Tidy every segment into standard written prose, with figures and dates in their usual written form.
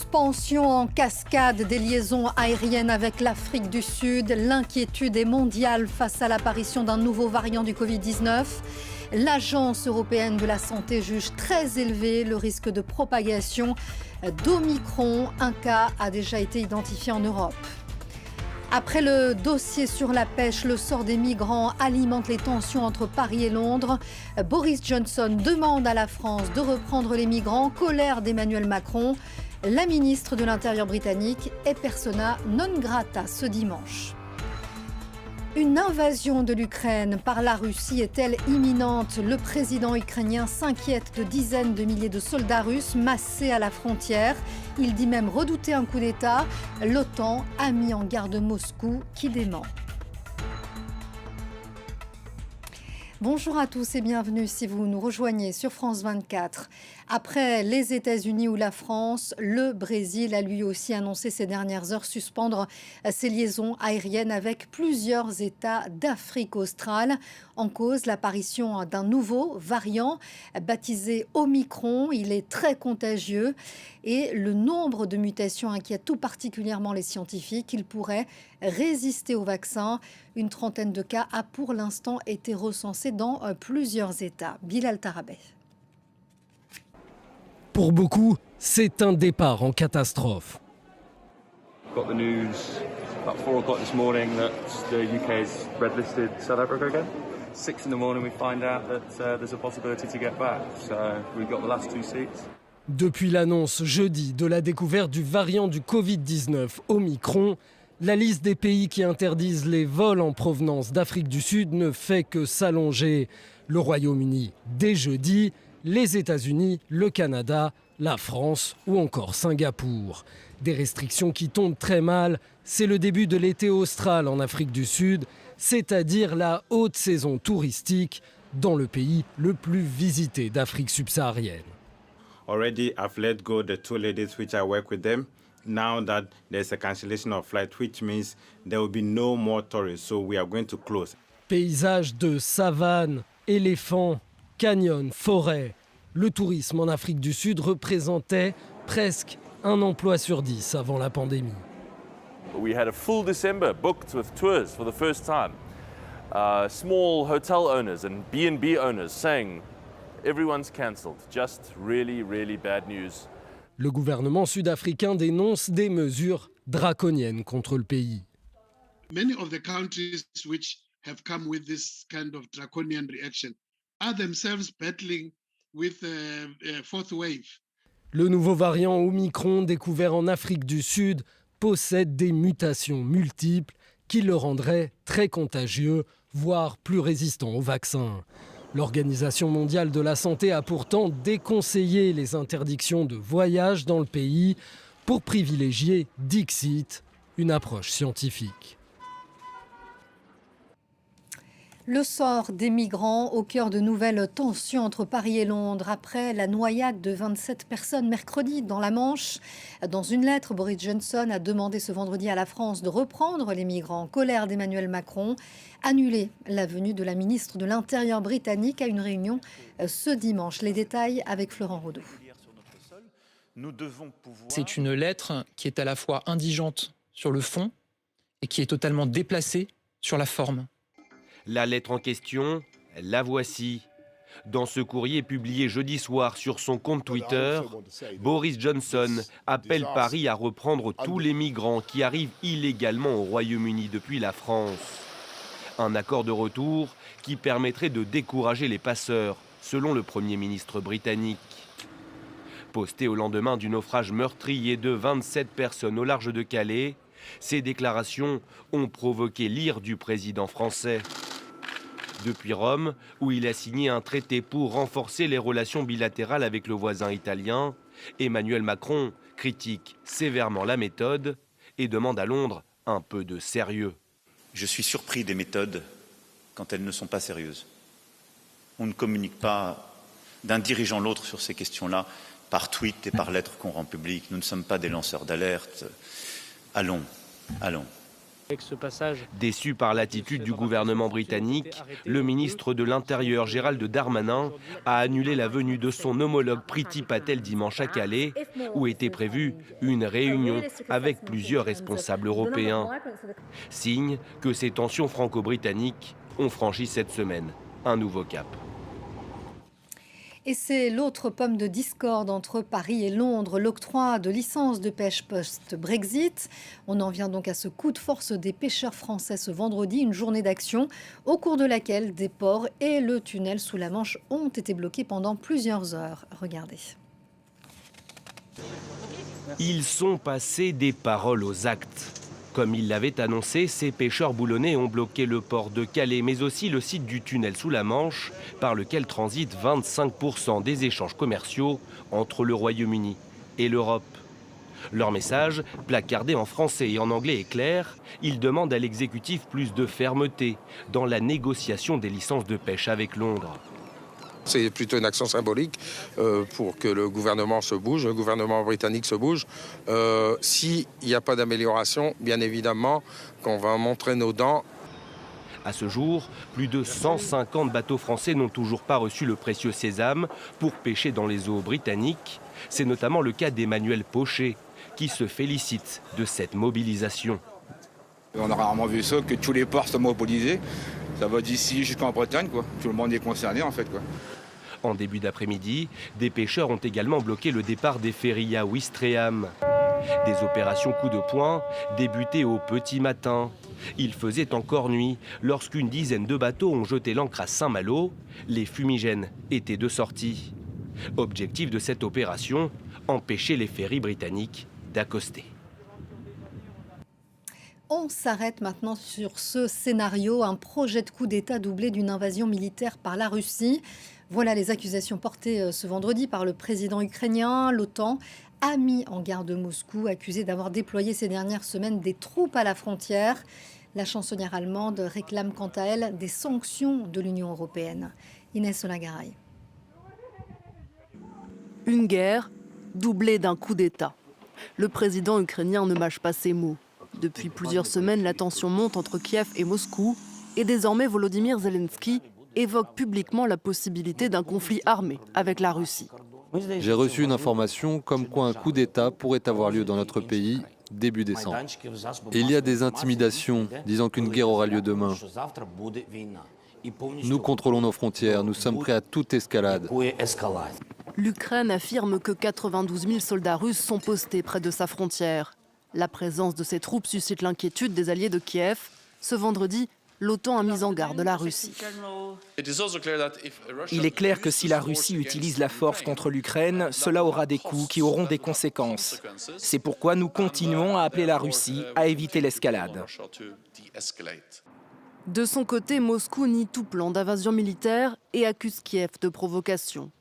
Suspension en cascade des liaisons aériennes avec l'Afrique du Sud. L'inquiétude est mondiale face à l'apparition d'un nouveau variant du Covid-19. L'Agence européenne de la santé juge très élevé le risque de propagation d'Omicron. Un cas a déjà été identifié en Europe. Après le dossier sur la pêche, le sort des migrants alimente les tensions entre Paris et Londres. Boris Johnson demande à la France de reprendre les migrants. Colère d'Emmanuel Macron. La ministre de l'Intérieur britannique est persona non grata ce dimanche. Une invasion de l'Ukraine par la Russie est-elle imminente? Le président ukrainien s'inquiète de dizaines de milliers de soldats russes massés à la frontière. Il dit même redouter un coup d'État. L'OTAN a mis en garde Moscou qui dément. Bonjour à tous et bienvenue si vous nous rejoignez sur France 24. Après les États-Unis ou la France, le Brésil a lui aussi annoncé ces dernières heures suspendre ses liaisons aériennes avec plusieurs États d'Afrique australe. En cause, l'apparition d'un nouveau variant baptisé Omicron. Il est très contagieux et le nombre de mutations inquiète tout particulièrement les scientifiques. Il pourrait résister au vaccin. Une trentaine de cas a pour l'instant été recensés dans plusieurs États. Bilal Tarabeh. Pour beaucoup, c'est un départ en catastrophe. Got the news about 4 o'clock this morning that the UK's red-listed South Africa again. 6 in the morning we find out that there's a possibility to get back. So we've got the last 2 seats. Depuis l'annonce jeudi de la découverte du variant du Covid-19 Omicron, la liste des pays qui interdisent les vols en provenance d'Afrique du Sud ne fait que s'allonger. Le Royaume-Uni dès jeudi, les États-Unis, le Canada, la France ou encore Singapour. Des restrictions qui tombent très mal. C'est le début de l'été austral en Afrique du Sud, c'est-à-dire la haute saison touristique dans le pays le plus visité d'Afrique subsaharienne. Already I've let go the 2 ladies which I work with them. Now that there's a cancellation of flight, which means there will be no more tourists, so we are going to close. Paysages de savane, éléphants, canyons, forêts. Le tourisme en Afrique du Sud représentait presque un emploi sur 10 avant la pandémie. We had a full December booked with tours for the first time. Small hotel owners and B&B owners saying everyone's cancelled. Just really, really bad news. Le gouvernement sud-africain dénonce des mesures draconiennes contre le pays. Many of the countries which have come with this kind of draconian reaction are themselves battling with a fourth wave. Le nouveau variant Omicron découvert en Afrique du Sud possède des mutations multiples qui le rendraient très contagieux, voire plus résistant au vaccin. L'Organisation mondiale de la santé a pourtant déconseillé les interdictions de voyage dans le pays pour privilégier, dixit, une approche scientifique. Le sort des migrants au cœur de nouvelles tensions entre Paris et Londres après la noyade de 27 personnes mercredi dans la Manche. Dans une lettre, Boris Johnson a demandé ce vendredi à la France de reprendre les migrants. Colère d'Emmanuel Macron, annuler la venue de la ministre de l'Intérieur britannique à une réunion ce dimanche. Les détails avec Florent Rodeau. C'est une lettre qui est à la fois indigente sur le fond et qui est totalement déplacée sur la forme. La lettre en question, la voici. Dans ce courrier publié jeudi soir sur son compte Twitter, Boris Johnson appelle Paris à reprendre tous les migrants qui arrivent illégalement au Royaume-Uni depuis la France. Un accord de retour qui permettrait de décourager les passeurs, selon le Premier ministre britannique. Posté au lendemain du naufrage meurtrier de 27 personnes au large de Calais, ces déclarations ont provoqué l'ire du président français. Depuis Rome, où il a signé un traité pour renforcer les relations bilatérales avec le voisin italien, Emmanuel Macron critique sévèrement la méthode et demande à Londres un peu de sérieux. Je suis surpris des méthodes quand elles ne sont pas sérieuses. On ne communique pas d'un dirigeant à l'autre sur ces questions-là par tweet et par lettres qu'on rend publiques. Nous ne sommes pas des lanceurs d'alerte. Allons. Avec ce passage, Déçu par l'attitude du gouvernement britannique, le ministre de l'Intérieur Gérald Darmanin a annulé la venue de son homologue Priti Patel dimanche à Calais, où était prévue une réunion avec plusieurs responsables européens. Signe que ces tensions franco-britanniques ont franchi cette semaine un nouveau cap. Et c'est l'autre pomme de discorde entre Paris et Londres, l'octroi de licences de pêche post-Brexit. On en vient donc à ce coup de force des pêcheurs français ce vendredi, une journée d'action au cours de laquelle des ports et le tunnel sous la Manche ont été bloqués pendant plusieurs heures. Regardez. Ils sont passés des paroles aux actes. Comme ils l'avaient annoncé, ces pêcheurs boulonnais ont bloqué le port de Calais, mais aussi le site du tunnel sous la Manche, par lequel transitent 25% des échanges commerciaux entre le Royaume-Uni et l'Europe. Leur message, placardé en français et en anglais, est clair. Ils demandent à l'exécutif plus de fermeté dans la négociation des licences de pêche avec Londres. C'est plutôt une action symbolique pour que le gouvernement se bouge, le gouvernement britannique se bouge. S'il n'y a pas d'amélioration, bien évidemment qu'on va montrer nos dents. À ce jour, plus de 150 bateaux français n'ont toujours pas reçu le précieux sésame pour pêcher dans les eaux britanniques. C'est notamment le cas d'Emmanuel Pochet, qui se félicite de cette mobilisation. On a rarement vu ça, que tous les ports sont mobilisés. Ça va d'ici jusqu'en Bretagne, quoi. Tout le monde est concerné, en fait, quoi. En début d'après-midi, des pêcheurs ont également bloqué le départ des ferries à Ouistreham. Des opérations coup de poing débutaient au petit matin. Il faisait encore nuit lorsqu'une dizaine de bateaux ont jeté l'ancre à Saint-Malo. Les fumigènes étaient de sortie. Objectif de cette opération, empêcher les ferries britanniques d'accoster. On s'arrête maintenant sur ce scénario, un projet de coup d'État doublé d'une invasion militaire par la Russie. Voilà les accusations portées ce vendredi par le président ukrainien. L'OTAN a mis en garde Moscou, accusé d'avoir déployé ces dernières semaines des troupes à la frontière. La chancelière allemande réclame quant à elle des sanctions de l'Union européenne. Inès Olagaray. Une guerre doublée d'un coup d'État. Le président ukrainien ne mâche pas ses mots. Depuis plusieurs semaines, la tension monte entre Kiev et Moscou. Et désormais, Volodymyr Zelensky évoque publiquement la possibilité d'un conflit armé avec la Russie. J'ai reçu une information comme quoi un coup d'État pourrait avoir lieu dans notre pays début décembre. Et il y a des intimidations disant qu'une guerre aura lieu demain. Nous contrôlons nos frontières, nous sommes prêts à toute escalade. L'Ukraine affirme que 92 000 soldats russes sont postés près de sa frontière. La présence de ces troupes suscite l'inquiétude des alliés de Kiev. Ce vendredi, l'OTAN a mis en garde la Russie. Il est clair que si la Russie utilise la force contre l'Ukraine, cela aura des coûts qui auront des conséquences. C'est pourquoi nous continuons à appeler la Russie à éviter l'escalade. De son côté, Moscou nie tout plan d'invasion militaire et accuse Kiev de provocation.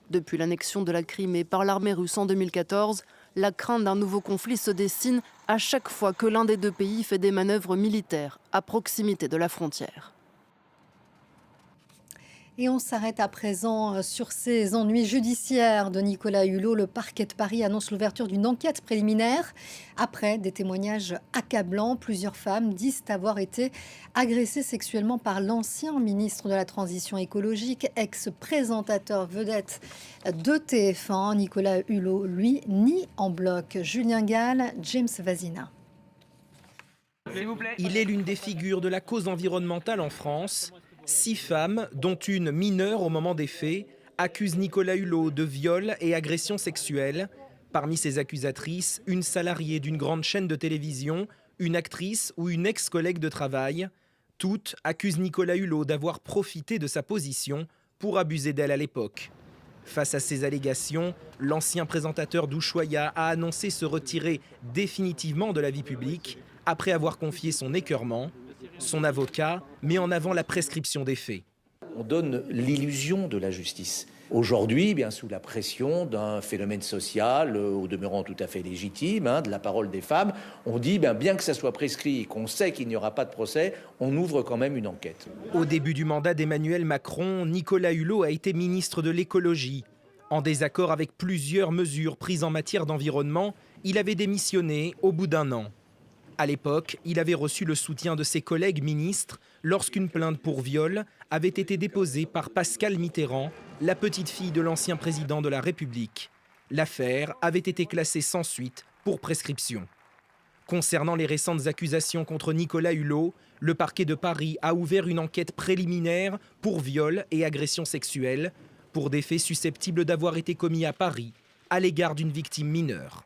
Depuis l'annexion de la Crimée par l'armée russe en 2014, la crainte d'un nouveau conflit se dessine à chaque fois que l'un des deux pays fait des manœuvres militaires à proximité de la frontière. Et on s'arrête à présent sur ces ennuis judiciaires de Nicolas Hulot. Le parquet de Paris annonce l'ouverture d'une enquête préliminaire. Après des témoignages accablants, plusieurs femmes disent avoir été agressées sexuellement par l'ancien ministre de la Transition écologique, ex-présentateur vedette de TF1. Nicolas Hulot, lui, nie en bloc. Julien Gall, James Vazina. Il est l'une des figures de la cause environnementale en France. 6 femmes, dont une mineure au moment des faits, accusent Nicolas Hulot de viol et agression sexuelle. Parmi ses accusatrices, une salariée d'une grande chaîne de télévision, une actrice ou une ex-collègue de travail. Toutes accusent Nicolas Hulot d'avoir profité de sa position pour abuser d'elle à l'époque. Face à ces allégations, l'ancien présentateur d'Ushuaïa a annoncé se retirer définitivement de la vie publique après avoir confié son écœurement. Son avocat met en avant la prescription des faits. On donne l'illusion de la justice. Aujourd'hui, bien sous la pression d'un phénomène social, au demeurant tout à fait légitime, de la parole des femmes, on dit bien que ça soit prescrit et qu'on sait qu'il n'y aura pas de procès, on ouvre quand même une enquête. Au début du mandat d'Emmanuel Macron, Nicolas Hulot a été ministre de l'écologie. En désaccord avec plusieurs mesures prises en matière d'environnement, il avait démissionné au bout d'un an. À l'époque, il avait reçu le soutien de ses collègues ministres lorsqu'une plainte pour viol avait été déposée par Pascale Mitterrand, la petite-fille de l'ancien président de la République. L'affaire avait été classée sans suite pour prescription. Concernant les récentes accusations contre Nicolas Hulot, le parquet de Paris a ouvert une enquête préliminaire pour viol et agression sexuelle, pour des faits susceptibles d'avoir été commis à Paris à l'égard d'une victime mineure.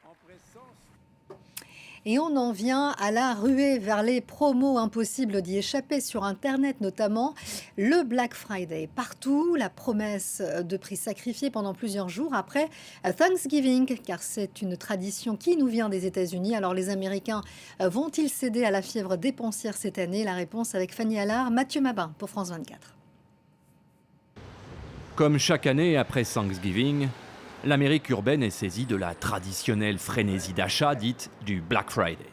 Et on en vient à la ruée vers les promos, impossible d'y échapper sur Internet notamment. Le Black Friday, partout, la promesse de prix sacrifiés pendant plusieurs jours après Thanksgiving, car c'est une tradition qui nous vient des États-Unis. Alors les Américains vont-ils céder à la fièvre dépensière cette année? La réponse avec Fanny Allard, Mathieu Mabin pour France 24. Comme chaque année après Thanksgiving, l'Amérique urbaine est saisie de la traditionnelle frénésie d'achat dite du Black Friday.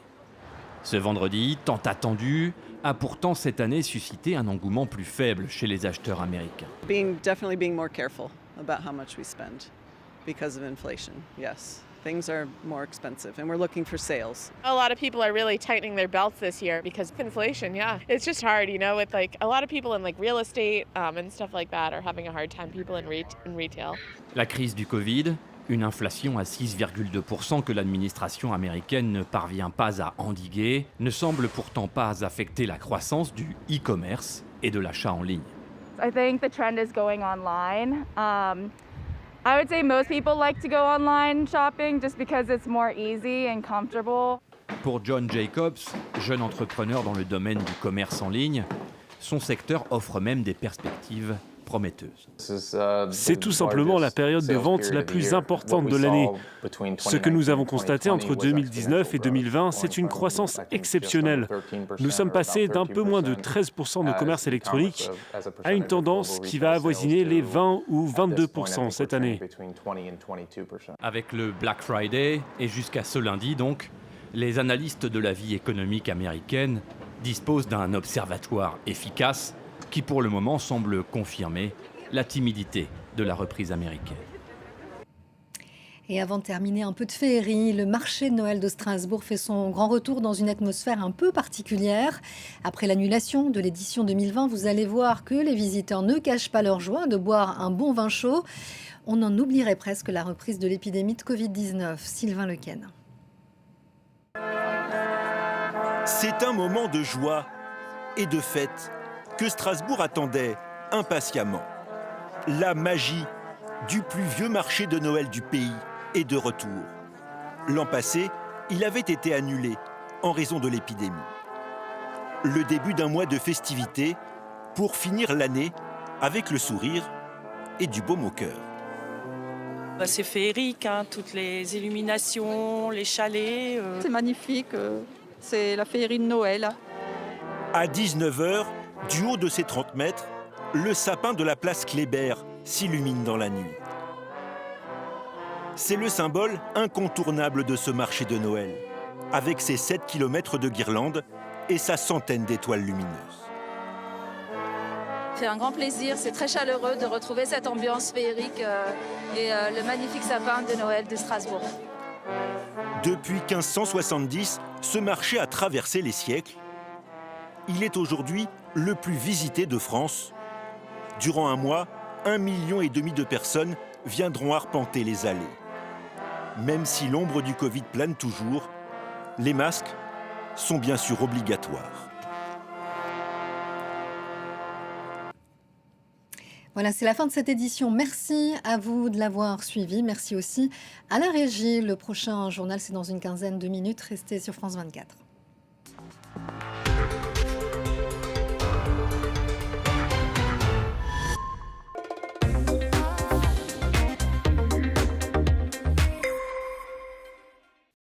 Ce vendredi, tant attendu, a pourtant cette année suscité un engouement plus faible chez les acheteurs américains. Definitely being more careful about how much we spend because of inflation. Yes. Things are more expensive and we're looking for sales. A lot of people are really tightening their belts this year because of inflation, yeah. It's just hard, you know, with like a lot of people in like real estate and stuff like that are having a hard time, people in retail. La crise du Covid, une inflation à 6,2% que l'administration américaine ne parvient pas à endiguer, ne semble pourtant pas affecter la croissance du e-commerce et de l'achat en ligne. I think the trend is going online. I would say most people like to go online shopping just because it's more easy and comfortable. Pour John Jacobs, jeune entrepreneur dans le domaine du commerce en ligne, son secteur offre même des perspectives prometteuse. C'est tout simplement la période de vente la plus importante de l'année. Ce que nous avons constaté entre 2019 et 2020, c'est une croissance exceptionnelle. Nous sommes passés d'un peu moins de 13% de commerce électronique à une tendance qui va avoisiner les 20 ou 22% cette année. Avec le Black Friday et jusqu'à ce lundi donc, les analystes de la vie économique américaine disposent d'un observatoire efficace qui pour le moment semble confirmer la timidité de la reprise américaine. Et avant de terminer, un peu de féerie, le marché de Noël de Strasbourg fait son grand retour dans une atmosphère un peu particulière. Après l'annulation de l'édition 2020, vous allez voir que les visiteurs ne cachent pas leur joie de boire un bon vin chaud. On en oublierait presque la reprise de l'épidémie de Covid-19. Sylvain Lequesne. C'est un moment de joie et de fête que Strasbourg attendait impatiemment. La magie du plus vieux marché de Noël du pays est de retour. L'an passé, il avait été annulé en raison de l'épidémie. Le début d'un mois de festivités pour finir l'année avec le sourire et du baume au cœur. C'est féerique, hein, toutes les illuminations, les chalets. C'est magnifique, c'est la féerie de Noël. À 19h, du haut de ses 30 mètres, le sapin de la place Kléber s'illumine dans la nuit. C'est le symbole incontournable de ce marché de Noël, avec ses 7 km de guirlandes et sa centaine d'étoiles lumineuses. C'est un grand plaisir, c'est très chaleureux de retrouver cette ambiance féerique et le magnifique sapin de Noël de Strasbourg. Depuis 1570, ce marché a traversé les siècles. Il est aujourd'hui le plus visité de France. Durant un mois, 1,5 million de personnes viendront arpenter les allées. Même si l'ombre du Covid plane toujours, les masques sont bien sûr obligatoires. Voilà, c'est la fin de cette édition. Merci à vous de l'avoir suivi. Merci aussi à la régie. Le prochain journal, c'est dans une quinzaine de minutes. Restez sur France 24.